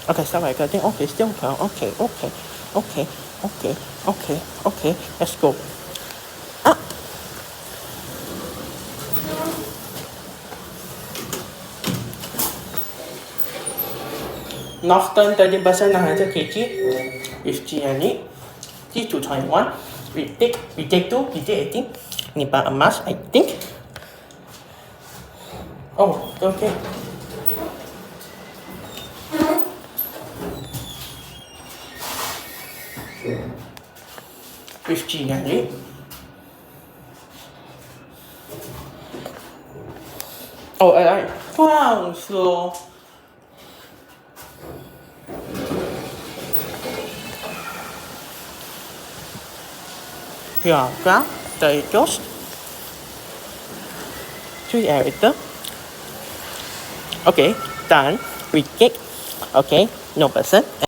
Okay, start recording. Okay, still count. Okay. Let's go. Up. Northern 30% 100 kg with G and E. G to 21. We take 2, we take 18. Nipah Emas, I think. Oh, okay. With G and E. Oh, wow, slow. Here, graph, the ghost. 3 editor. Okay, done. We kick. Okay, no person.